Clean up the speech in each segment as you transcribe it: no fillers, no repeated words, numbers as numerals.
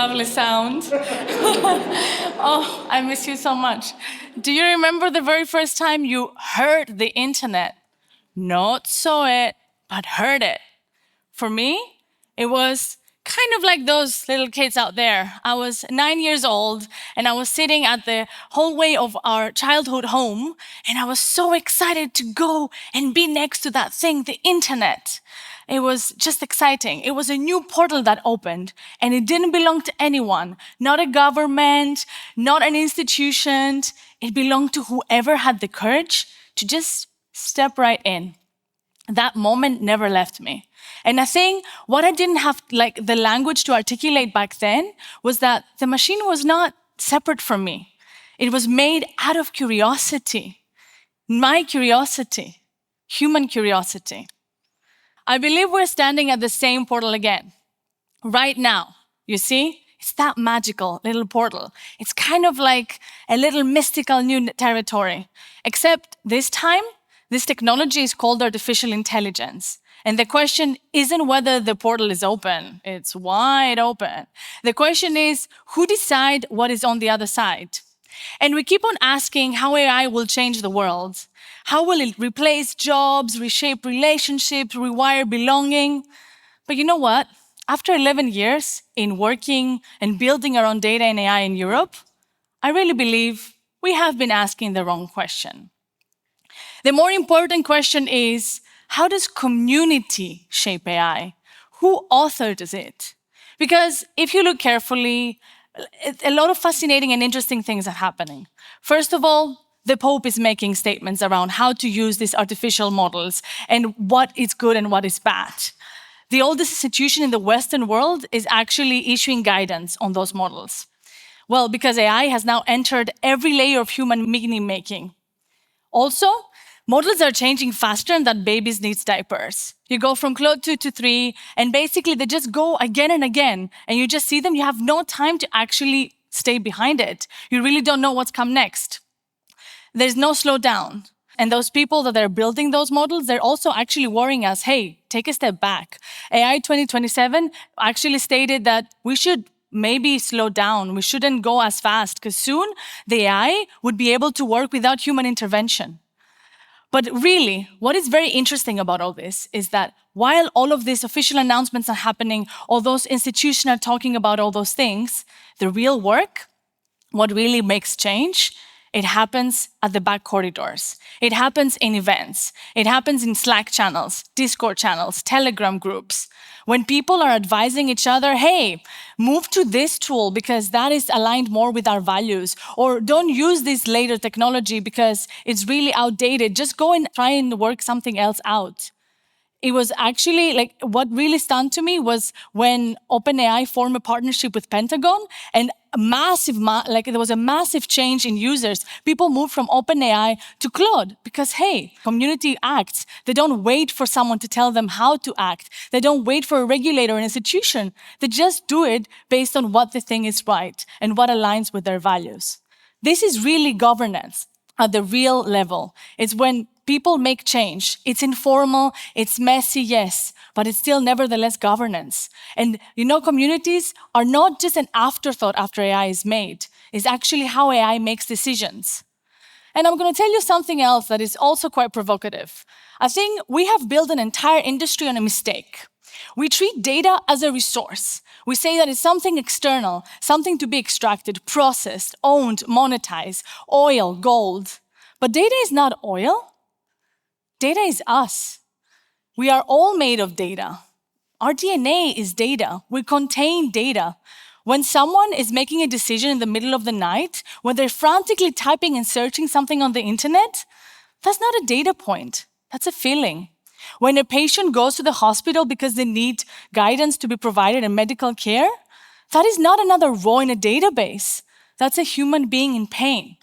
lovely sound. Oh, I miss you so much. Do you remember the very first time you heard the internet? Not saw it, but heard it. For me, it was kind of like those little kids out there. I was 9 years old and I was sitting at the hallway of our childhood home and I was so excited to go and be next to that thing, the internet. It was just exciting. It was a new portal that opened and it didn't belong to anyone, not a government, not an institution. It belonged to whoever had the courage to just step right in. That moment never left me. And I think what I didn't have like the language to articulate back then was that the machine was not separate from me. It was made out of curiosity, my curiosity, human curiosity. I believe we're standing at the same portal again, right now. You see? It's that magical little portal. It's kind of like a little mystical new territory, except this time, this technology is called artificial intelligence. And the question isn't whether the portal is open. It's wide open. The question is, who decide what is on the other side? And we keep on asking how AI will change the world. How will it replace jobs, reshape relationships, rewire belonging? But you know what? After 11 years in working and building our own data and AI in Europe, I really believe we have been asking the wrong question. The more important question is, how does community shape AI? Who authored it? Because if you look carefully, a lot of fascinating and interesting things are happening. First of all, the Pope is making statements around how to use these artificial models and what is good and what is bad. The oldest institution in the Western world is actually issuing guidance on those models. Well, because AI has now entered every layer of human meaning making. Also, models are changing faster than babies need diapers. You go from Claude 2 to 3, and basically they just go again and again, and you just see them. You have no time to actually stay behind it. You really don't know what's come next. There's no slowdown. And those people that are building those models, they're also actually warning us, hey, take a step back. AI 2027 actually stated that we should maybe slow down. We shouldn't go as fast because soon the AI would be able to work without human intervention. But really, what is very interesting about all this is that while all of these official announcements are happening, all those institutions are talking about all those things, the real work, what really makes change, it happens at the back corridors. It happens in events. It happens in Slack channels, Discord channels, Telegram groups. When people are advising each other, hey, move to this tool because that is aligned more with our values, or don't use this later technology because it's really outdated. Just go and try and work something else out. It was actually like what really stunned to me was when OpenAI formed a partnership with Pentagon and there was a massive change in users. People moved from OpenAI to Claude because, hey, community acts. They don't wait for someone to tell them how to act. They don't wait for a regulator or an institution. They just do it based on what they think is right and what aligns with their values. This is really governance at the real level. It's when people make change. It's informal, it's messy, yes, but it's still nevertheless governance. And communities are not just an afterthought after AI is made. It's actually how AI makes decisions. And I'm going to tell you something else that is also quite provocative. I think we have built an entire industry on a mistake. We treat data as a resource. We say that it's something external, something to be extracted, processed, owned, monetized, oil, gold. But data is not oil. Data is us. We are all made of data. Our DNA is data. We contain data. When someone is making a decision in the middle of the night, when they're frantically typing and searching something on the internet, that's not a data point. That's a feeling. When a patient goes to the hospital because they need guidance to be provided in medical care, that is not another row in a database. That's a human being in pain.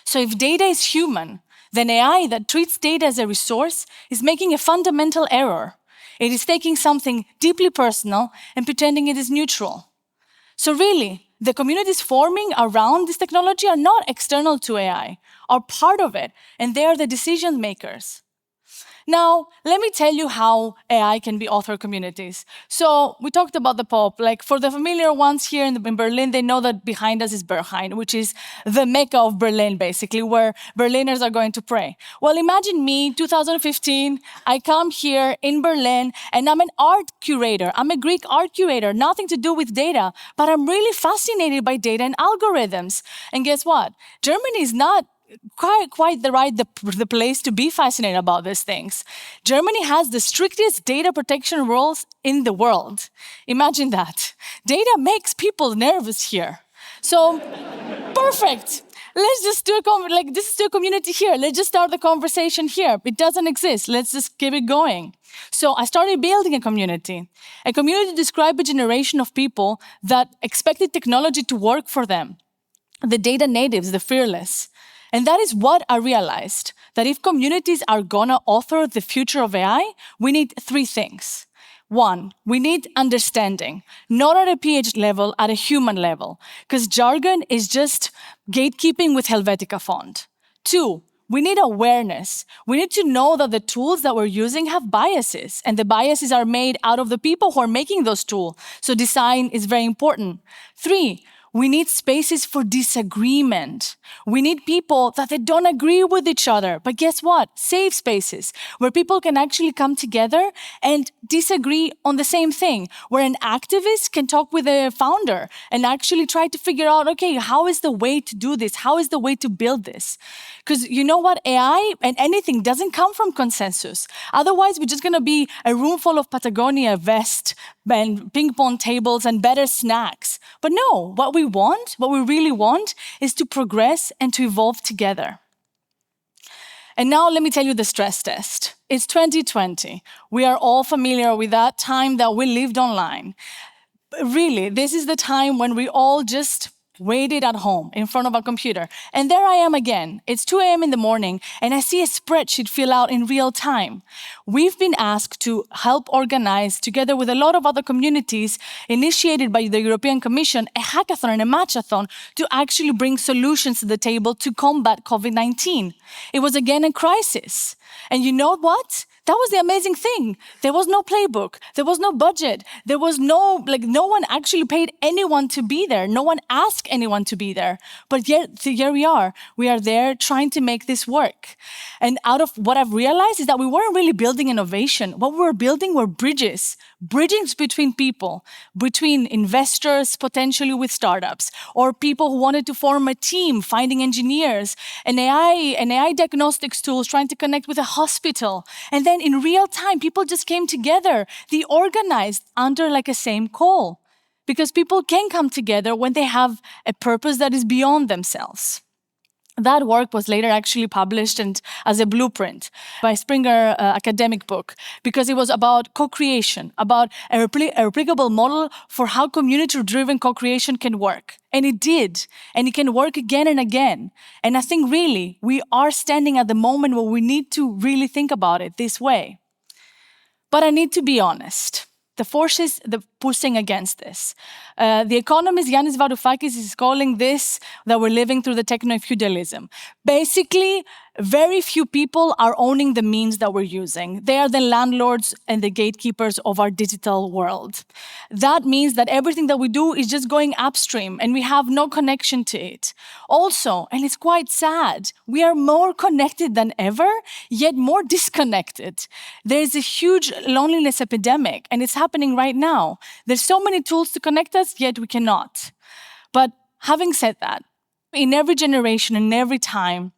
So if data is human, then AI that treats data as a resource is making a fundamental error. It is taking something deeply personal and pretending it is neutral. So really, the communities forming around this technology are not external to AI, are part of it, and they are the decision makers. Now, let me tell you how AI can be author communities. So we talked about the Pope. Like for the familiar ones here in Berlin, they know that behind us is Berghain, which is the Mecca of Berlin, basically, where Berliners are going to pray. Well, imagine me, 2015, I come here in Berlin, and I'm an art curator. I'm a Greek art curator, nothing to do with data, but I'm really fascinated by data and algorithms. And guess what? Germany is not quite the place to be fascinated about these things. Germany has the strictest data protection rules in the world. Imagine that. Data makes people nervous here. So, perfect. Let's just do this is a community here. Let's just start the conversation here. It doesn't exist. Let's just keep it going. So I started building a community. A community to describe a generation of people that expected technology to work for them. The data natives, the fearless. And that is what I realized, that if communities are gonna author the future of AI, we need three things. One, we need understanding, not at a PhD level, at a human level, because jargon is just gatekeeping with Helvetica font. Two, we need awareness. We need to know that the tools that we're using have biases, and the biases are made out of the people who are making those tools. So design is very important. Three, we need spaces for disagreement. We need people that they don't agree with each other. But guess what? Safe spaces where people can actually come together and disagree on the same thing, where an activist can talk with a founder and actually try to figure out, okay, how is the way to do this? How is the way to build this? Because you know what? AI and anything doesn't come from consensus. Otherwise, we're just going to be a room full of Patagonia vests and ping pong tables and better snacks. But no, what we really want, is to progress and to evolve together. And now let me tell you the stress test. It's 2020. We are all familiar with that time that we lived online. Really, this is the time when we all just waited at home in front of a computer. And there I am again. It's 2 a.m. in the morning, and I see a spreadsheet fill out in real time. We've been asked to help organize, together with a lot of other communities, initiated by the European Commission, a hackathon and a matchathon to actually bring solutions to the table to combat COVID-19. It was again a crisis. And you know what? That was the amazing thing. There was no playbook. There was no budget. There was no one actually paid anyone to be there. No one asked anyone to be there. But yet, here we are. We are there trying to make this work. And out of what I've realized is that we weren't really building innovation. What we were building were bridges between people, between investors, potentially with startups, or people who wanted to form a team, finding engineers, an AI diagnostics tools trying to connect with a hospital. And then in real time, people just came together. They organized under like a same call, because people can come together when they have a purpose that is beyond themselves. That work was later actually published and as a blueprint by Springer academic book, because it was about co-creation, about a replicable model for how community-driven co-creation can work. And it did, and it can work again and again. And I think really we are standing at the moment where we need to really think about it this way. But I need to be honest. The forces that pushing against this. The economist Yanis Varoufakis is calling this that we're living through the techno-feudalism. Basically, very few people are owning the means that we're using. They are the landlords and the gatekeepers of our digital world. That means that everything that we do is just going upstream and we have no connection to it. Also, and it's quite sad, we are more connected than ever, yet more disconnected. There's a huge loneliness epidemic, and it's happening right now. There's so many tools to connect us, yet we cannot. But having said that, in every generation, in every time,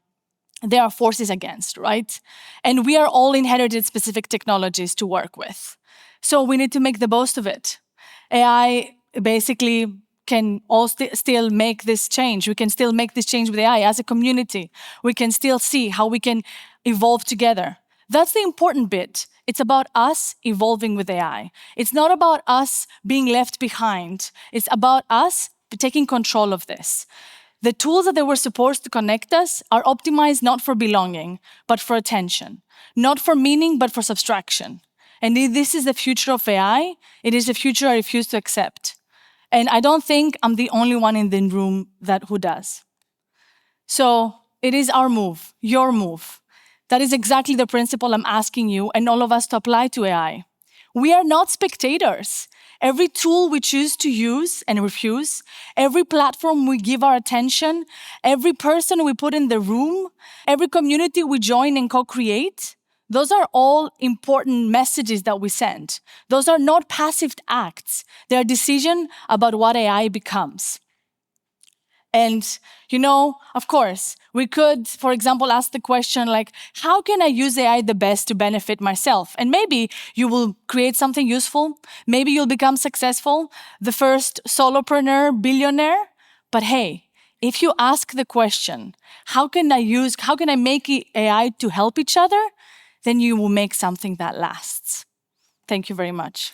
there are forces against, right? And we are all inherited specific technologies to work with. So we need to make the most of it. AI basically can all still make this change. We can still make this change with AI as a community. We can still see how we can evolve together. That's the important bit. It's about us evolving with AI. It's not about us being left behind. It's about us taking control of this. The tools that they were supposed to connect us are optimized not for belonging, but for attention. Not for meaning, but for subtraction. And if this is the future of AI, it is the future I refuse to accept. And I don't think I'm the only one in the room who does. So it is our move, your move, That is exactly the principle I'm asking you and all of us to apply to AI. We are not spectators. Every tool we choose to use and refuse, every platform we give our attention, every person we put in the room, every community we join and co-create, those are all important messages that we send. Those are not passive acts. They are decisions about what AI becomes. And, of course, we could, for example, ask the question like, how can I use AI the best to benefit myself? And maybe you will create something useful. Maybe you'll become successful, the first solopreneur, billionaire. But hey, if you ask the question, how can I make AI to help each other? Then you will make something that lasts. Thank you very much.